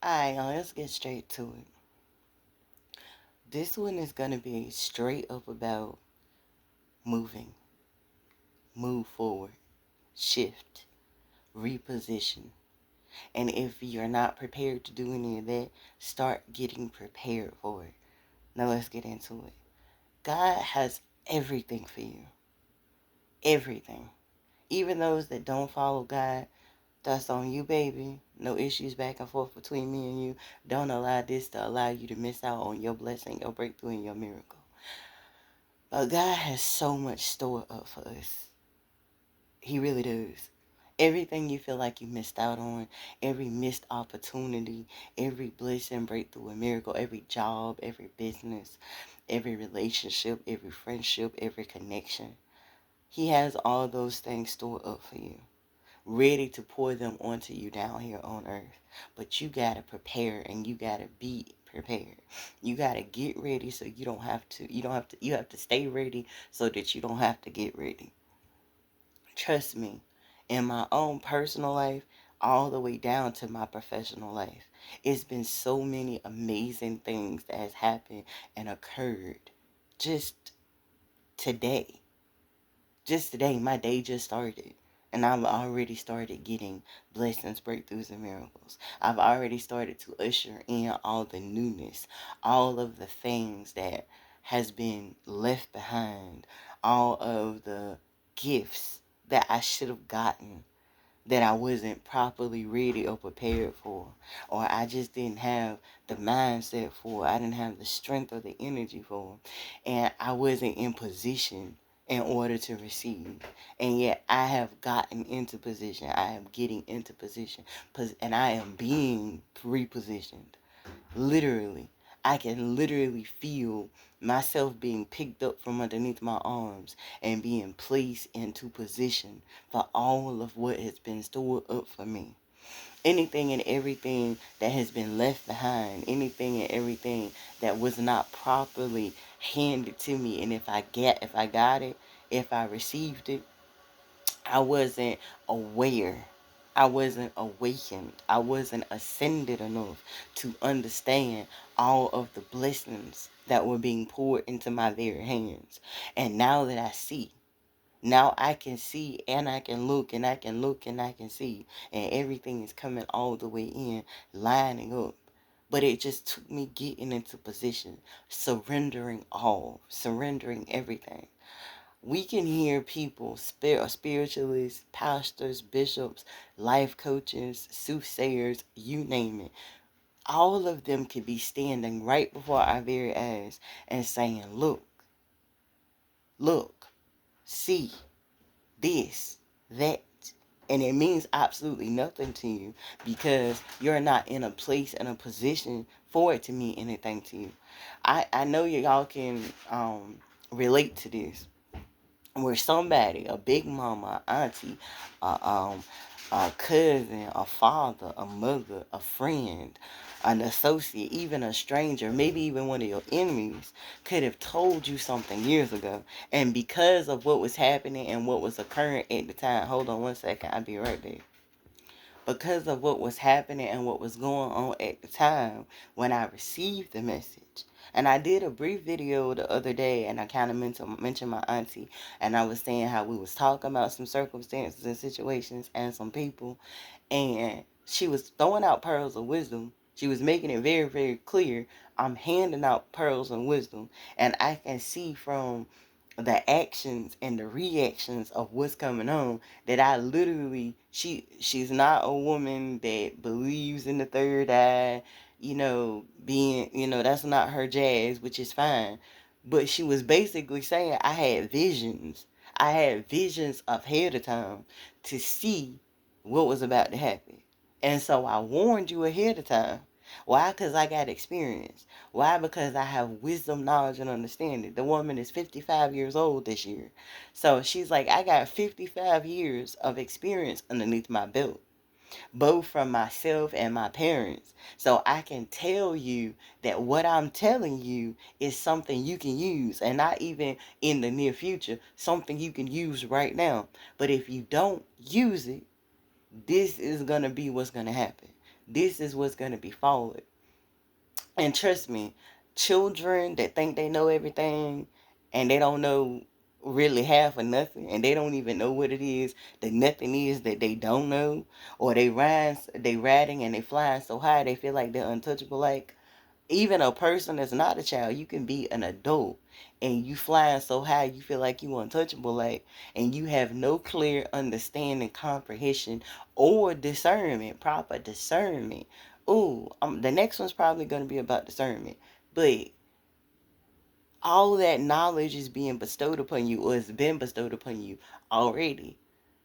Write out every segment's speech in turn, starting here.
Alright, let's get straight to it. This one is going to be straight up about moving, move forward, shift, reposition. And if you're not prepared to do any of that, start getting prepared for it. Now let's get into it. God has everything for you. Everything. Even those that don't follow God, that's on you, baby. No issues back and forth between me and you. Don't allow this to allow you to miss out on your blessing, your breakthrough, and your miracle. But God has so much stored up for us. He really does. Everything you feel like you missed out on, every missed opportunity, every blessing, breakthrough, and miracle, every job, every business, every relationship, every friendship, every connection. He has all those things stored up for you, ready to pour them onto you down here on earth. But you gotta prepare and you gotta be prepared. You gotta get ready so you have to stay ready so that you don't have to get ready. Trust me, in my own personal life, all the way down to my professional life, it's been so many amazing things that has happened and occurred just today. Just today, my day just started. And I've already started getting blessings, breakthroughs, and miracles. I've already started to usher in all the newness, all of the things that has been left behind, all of the gifts that I should have gotten that I wasn't properly ready or prepared for, or I just didn't have the mindset for, I didn't have the strength or the energy for, and I wasn't in position in order to receive. And yet I have gotten into position. I am getting into position, and I am being repositioned. Literally. I can literally feel myself being picked up from underneath my arms and being placed into position for all of what has been stored up for me. Anything and everything that has been left behind, anything and everything that was not properly handed to me, and if I got it, if I received it, I wasn't aware. I wasn't awakened. I wasn't ascended enough to understand all of the blessings that were being poured into my very hands. And now that I see, now I can see and I can look and I can look and I can see. And everything is coming all the way in, lining up. But it just took me getting into position, surrendering all, surrendering everything. We can hear people, spiritualists, pastors, bishops, life coaches, soothsayers, you name it. All of them could be standing right before our very eyes and saying, look, see, this, that. And it means absolutely nothing to you because you're not in a place and a position for it to mean anything to you. I know y'all can relate to this where somebody, a big mama, auntie, a cousin, a father, a mother, a friend, an associate, even a stranger, maybe even one of your enemies, could have told you something years ago. And because of what was happening and what was occurring at the time, hold on one second, I'll be right back. Because of what was happening and what was going on at the time when I received the message. And I did a brief video the other day, and I kind of mentioned my auntie, and I was saying how we was talking about some circumstances and situations and some people, and she was throwing out pearls of wisdom. She was making it very, very clear. I'm handing out pearls of wisdom, and I can see from the actions and the reactions of what's coming on that I literally she's not a woman that believes in the third eye, being, that's not her jazz, which is fine. But she was basically saying I had visions. I had visions ahead of time to see what was about to happen. And so I warned you ahead of time. Why? Because I got experience. Why? Because I have wisdom, knowledge, and understanding. The woman is 55 years old this year. So she's like, I got 55 years of experience underneath my belt, both from myself and my parents. So I can tell you that what I'm telling you is something you can use, and not even in the near future, something you can use right now. But if you don't use it, this is going to be what's going to happen. This is what's going to be forward. And trust me, children that think they know everything and they don't know really half or nothing, and they don't even know what it is, the nothing is that they don't know, or they riding and they flying so high they feel like they're untouchable. Like, even a person that's not a child, you can be an adult and you flying so high you feel like you untouchable, like, and you have no clear understanding, comprehension, or discernment, proper discernment. Ooh, the next one's probably going to be about discernment, but all that knowledge is being bestowed upon you, or has been bestowed upon you already.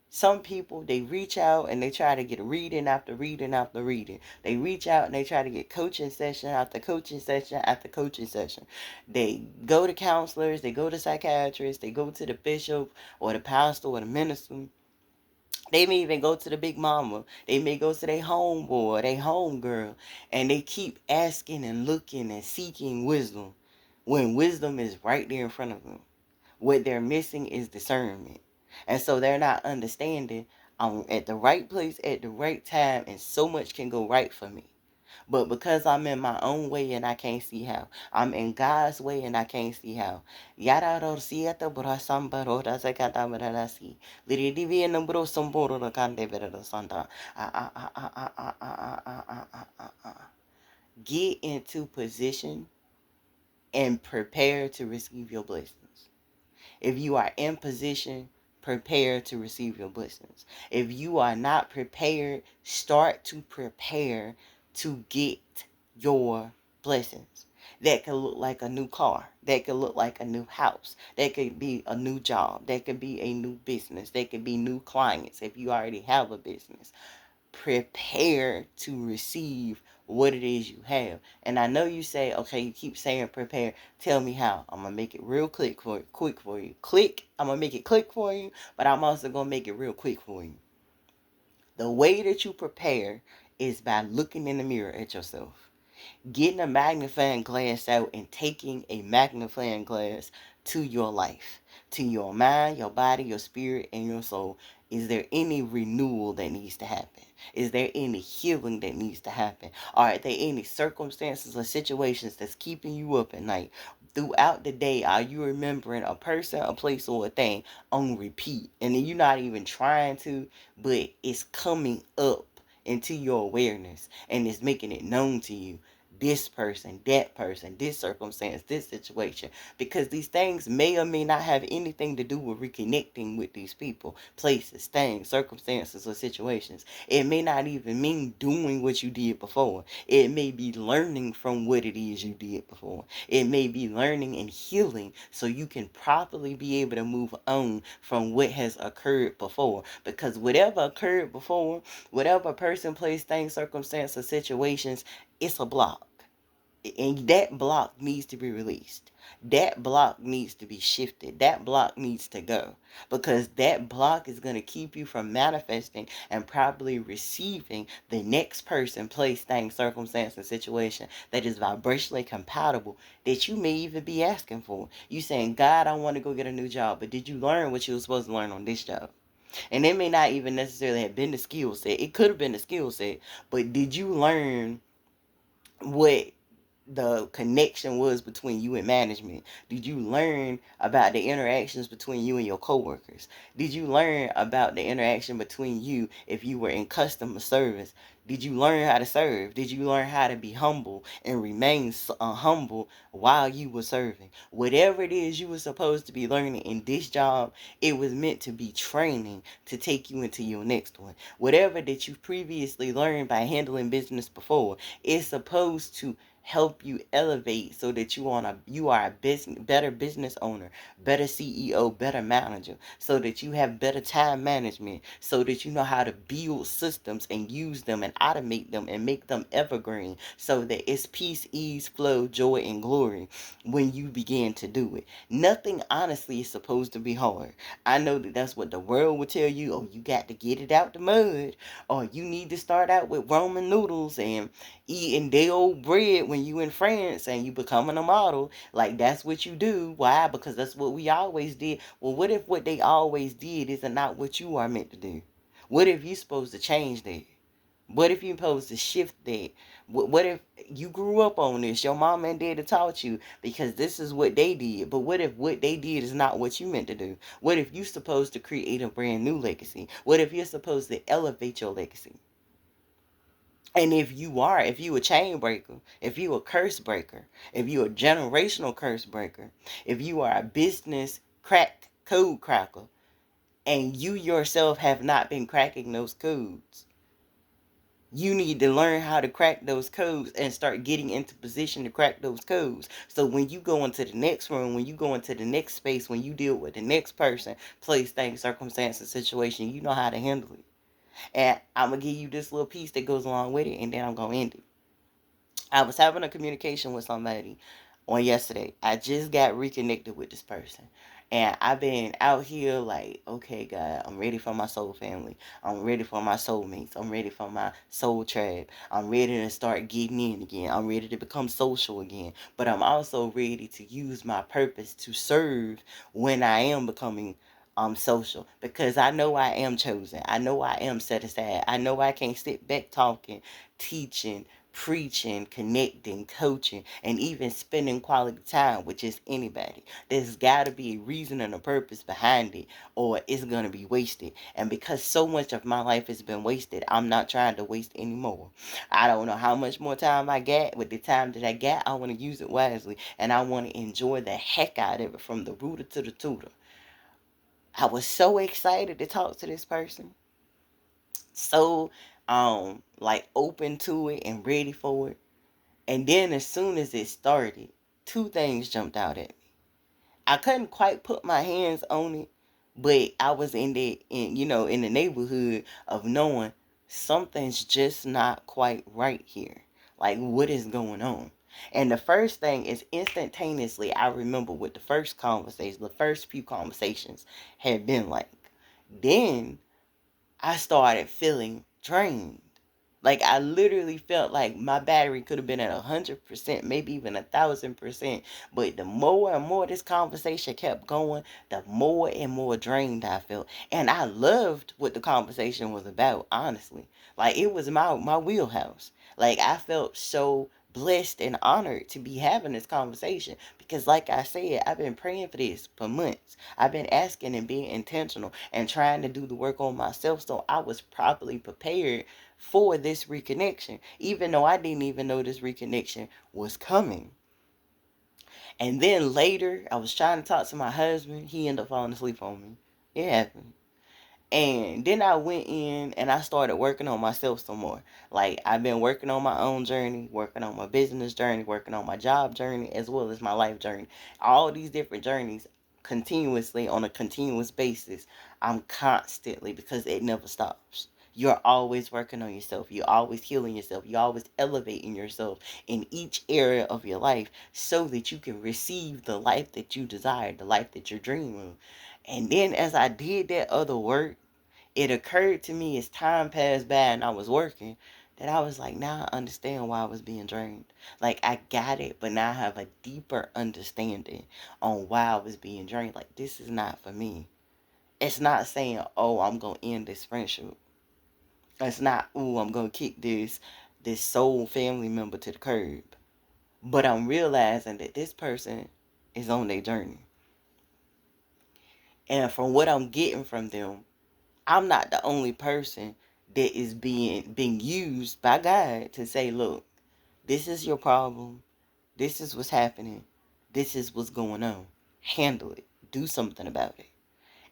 Some people, they reach out and they try to get reading after reading after reading. They reach out and they try to get coaching session after coaching session after coaching session. They go to counselors, they go to psychiatrists, they go to the bishop or the pastor or the minister. They may even go to the big mama. They may go to their homeboy, their homegirl, and they keep asking and looking and seeking wisdom when wisdom is right there in front of them. What they're missing is discernment. And so they're not understanding I'm at the right place at the right time, and so much can go right for me. But because I'm in my own way and I can't see how. I'm in God's way and I can't see how. Yada sieta brasamba roda zakata barasi. Liridivi and bro somboro the cande vera santa. Get into position and prepare to receive your blessings. If you are in position, prepare to receive your blessings. If you are not prepared, start to prepare to get your blessings. That could look like a new car. That could look like a new house. That could be a new job. That could be a new business. That could be new clients if you already have a business. Prepare to receive what it is you have. And I know you say, okay, you keep saying prepare. Tell me how. I'm gonna make it real quick for you. Click. I'm gonna make it click for you, but I'm also gonna make it real quick for you. The way that you prepare is by looking in the mirror at yourself, getting a magnifying glass out and taking a magnifying glass to your life, to your mind, your body, your spirit, and your soul. Is there any renewal that needs to happen? Is there any healing that needs to happen? Are there any circumstances or situations that's keeping you up at night? Throughout the day, are you remembering a person, a place, or a thing on repeat? And then you're not even trying to, but it's coming up into your awareness and it's making it known to you. This person, this circumstance, this situation. Because these things may or may not have anything to do with reconnecting with these people, places, things, circumstances, or situations. It may not even mean doing what you did before. It may be learning from what it is you did before. It may be learning and healing so you can properly be able to move on from what has occurred before. Because whatever occurred before, whatever person, place, thing, circumstance, or situations, it's a block. And that block needs to be released. That block needs to be shifted. That block needs to go. Because that block is going to keep you from manifesting and probably receiving the next person, place, thing, circumstance, and situation that is vibrationally compatible that you may even be asking for. You saying, God, I want to go get a new job. But did you learn what you were supposed to learn on this job? And it may not even necessarily have been the skill set. It could have been the skill set. But did you learn what the connection was between you and management? Did you learn about the interactions between you and your coworkers? Did you learn about the interaction between you if you were in customer service? Did you learn how to serve? Did you learn how to be humble and remain humble while you were serving? Whatever it is you were supposed to be learning in this job, it was meant to be training to take you into your next one. Whatever that you previously learned by handling business before, it's supposed to help you elevate so that you are a better business owner, better CEO, better manager, so that you have better time management, so that you know how to build systems and use them and automate them and make them evergreen, so that it's peace, ease, flow, joy, and glory when you begin to do it. Nothing honestly is supposed to be hard. I know that that's what the world would tell you. Oh, you got to get it out the mud, or you need to start out with ramen noodles and eating day old bread when you in France and you becoming a model. Like, that's what you do. Why? Because that's what we always did. Well, what if what they always did is not what you are meant to do? What if you supposed to change that? What if you supposed to shift that? What if you grew up on this? Your mom and dad taught you because this is what they did. But what if what they did is not what you meant to do? What if you're supposed to create a brand new legacy? What if you're supposed to elevate your legacy? And if you a chain breaker, if you a curse breaker, if you a generational curse breaker, if you are a business crack code cracker, and you yourself have not been cracking those codes, you need to learn how to crack those codes and start getting into position to crack those codes. So when you go into the next room, when you go into the next space, when you deal with the next person, place, thing, circumstance, and situation, you know how to handle it. And I'm going to give you this little piece that goes along with it, and then I'm going to end it. I was having a communication with somebody on yesterday. I just got reconnected with this person. And I've been out here like, okay, God, I'm ready for my soul family. I'm ready for my soulmates. I'm ready for my soul tribe. I'm ready to start getting in again. I'm ready to become social again. But I'm also ready to use my purpose to serve when I am becoming social, because I know I am chosen. I know I am set aside. I know I can't sit back talking, teaching, preaching, connecting, coaching, and even spending quality time with just anybody. There's got to be a reason and a purpose behind it, or it's going to be wasted. And because so much of my life has been wasted, I'm not trying to waste anymore. I don't know how much more time I got. With the time that I got, I want to use it wisely, and I want to enjoy the heck out of it from the rooter to the tutor. I was so excited to talk to this person, so like open to it and ready for it. And then as soon as it started, two things jumped out at me. I couldn't quite put my hands on it, but I was in the neighborhood of knowing something's just not quite right here. Like, what is going on? And the first thing is, instantaneously I remember what the first few conversations had been like. Then I started feeling drained. Like, I literally felt like my battery could have been at 100%, maybe even 1,000%. But the more and more this conversation kept going, the more and more drained I felt. And I loved what the conversation was about, honestly. Like, it was my wheelhouse. Like, I felt so blessed and honored to be having this conversation, because like I said, I've been praying for this for months. I've been asking and being intentional and trying to do the work on myself, so I was properly prepared for this reconnection, even though I didn't even know this reconnection was coming. And then later, I was trying to talk to my husband. He ended up falling asleep on me. It happened. And then I went in and I started working on myself some more. Like, I've been working on my own journey, working on my business journey, working on my job journey, as well as my life journey. All these different journeys continuously, on a continuous basis. I'm constantly, because it never stops. You're always working on yourself. You're always healing yourself. You're always elevating yourself in each area of your life, so that you can receive the life that you desire, the life that you're dreaming of. And then as I did that other work, it occurred to me as time passed by and I was working, that I was like, now I understand why I was being drained. Like, I got it, but now I have a deeper understanding on why I was being drained. Like, this is not for me. It's not saying, oh, I'm going to end this friendship. It's not, oh, I'm going to kick this soul family member to the curb. But I'm realizing that this person is on their journey. And from what I'm getting from them, I'm not the only person that is being used by God to say, look, this is your problem. This is what's happening. This is what's going on. Handle it. Do something about it.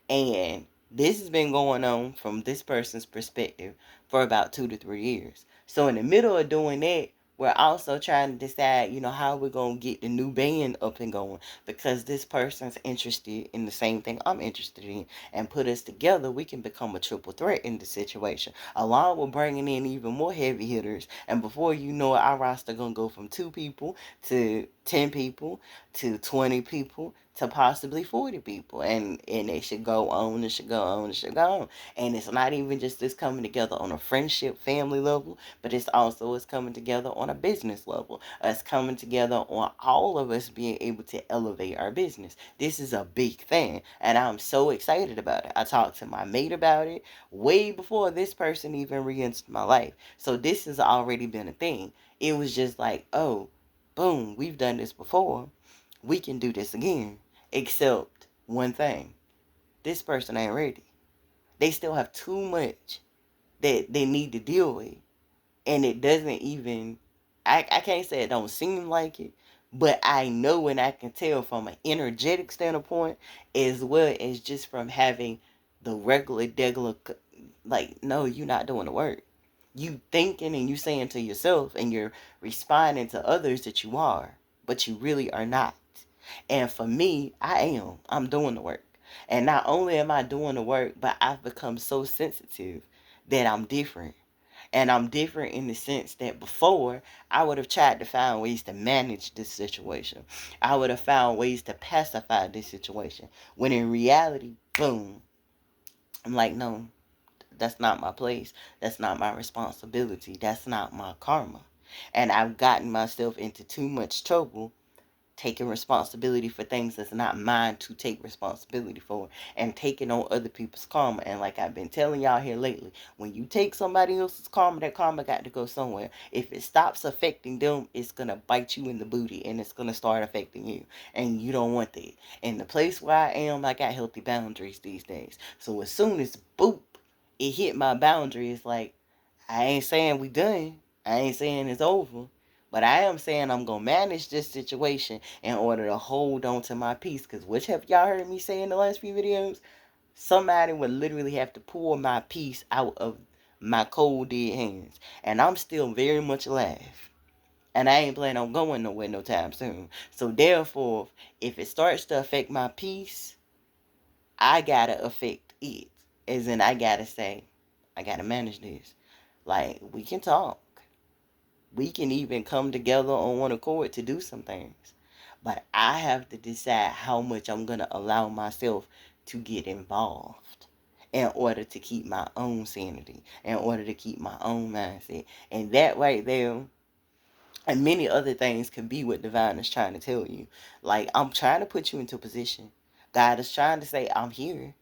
And this has been going on from this person's perspective for about 2 to 3 years. So in the middle of doing that, we're also trying to decide, how we're going to get the new band up and going, because this person's interested in the same thing I'm interested in. And put us together, we can become a triple threat in the situation, along with bringing in even more heavy hitters. And before you know it, our roster going to go from 2 people to 10 people to 20 people to possibly 40 people, and it should go on, it should go on, it should go on. And it's not even just this coming together on a friendship family level, but it's also us coming together on a business level, us coming together on all of us being able to elevate our business. This is a big thing, and I'm so excited about it. I talked to my mate about it way before this person even re-entered my life, so this has already been a thing. It was just like, oh, boom, we've done this before, we can do this again. Except one thing, this person ain't ready. They still have too much that they need to deal with. And it doesn't even, I can't say it don't seem like it, but I know and I can tell from an energetic standpoint, as well as just from having the regular, like, no, you're not doing the work. You thinking and you saying to yourself and you're responding to others that you are, but you really are not. And for me, I'm doing the work. And not only am I doing the work, but I've become so sensitive that I'm different. And I'm different in the sense that before, I would have tried to find ways to manage this situation. I would have found ways to pacify this situation. When in reality, boom, I'm like, no, that's not my place. That's not my responsibility. That's not my karma. And I've gotten myself into too much trouble taking responsibility for things that's not mine to take responsibility for, and taking on other people's karma. And like I've been telling y'all here lately, when you take somebody else's karma, that karma got to go somewhere. If it stops affecting them, it's gonna bite you in the booty and it's gonna start affecting you, and you don't want that. And the place where I am, I got healthy boundaries these days. So as soon as boop, it hit my boundary, it's like, I ain't saying we done, I ain't saying it's over, but I am saying I'm going to manage this situation in order to hold on to my peace. Because which have y'all heard me say in the last few videos? Somebody would literally have to pull my peace out of my cold dead hands. And I'm still very much alive. And I ain't planning on going nowhere no time soon. So therefore, if it starts to affect my peace, I got to affect it. As in, I got to say, I got to manage this. Like, we can talk. We can even come together on one accord to do some things. But I have to decide how much I'm going to allow myself to get involved in order to keep my own sanity, in order to keep my own mindset. And that right there, and many other things, can be what divine is trying to tell you. Like, I'm trying to put you into a position. God is trying to say, I'm here.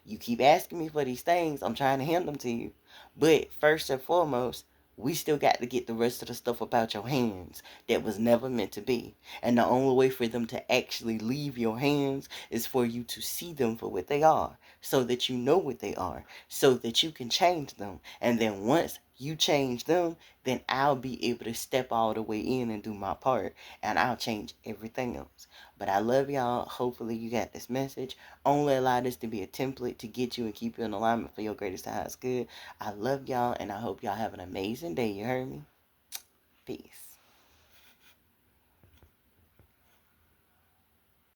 You keep asking me for these things, I'm trying to hand them to you. But first and foremost, we still got to get the rest of the stuff about your hands that was never meant to be. And the only way for them to actually leave your hands is for you to see them for what they are, so that you know what they are, so that you can change them. And then once you change them, then I'll be able to step all the way in and do my part, and I'll change everything else. But I love y'all. Hopefully you got this message. Only allow this to be a template to get you and keep you in alignment for your greatest highest good. I love y'all, and I hope y'all have an amazing day. You heard me? Peace.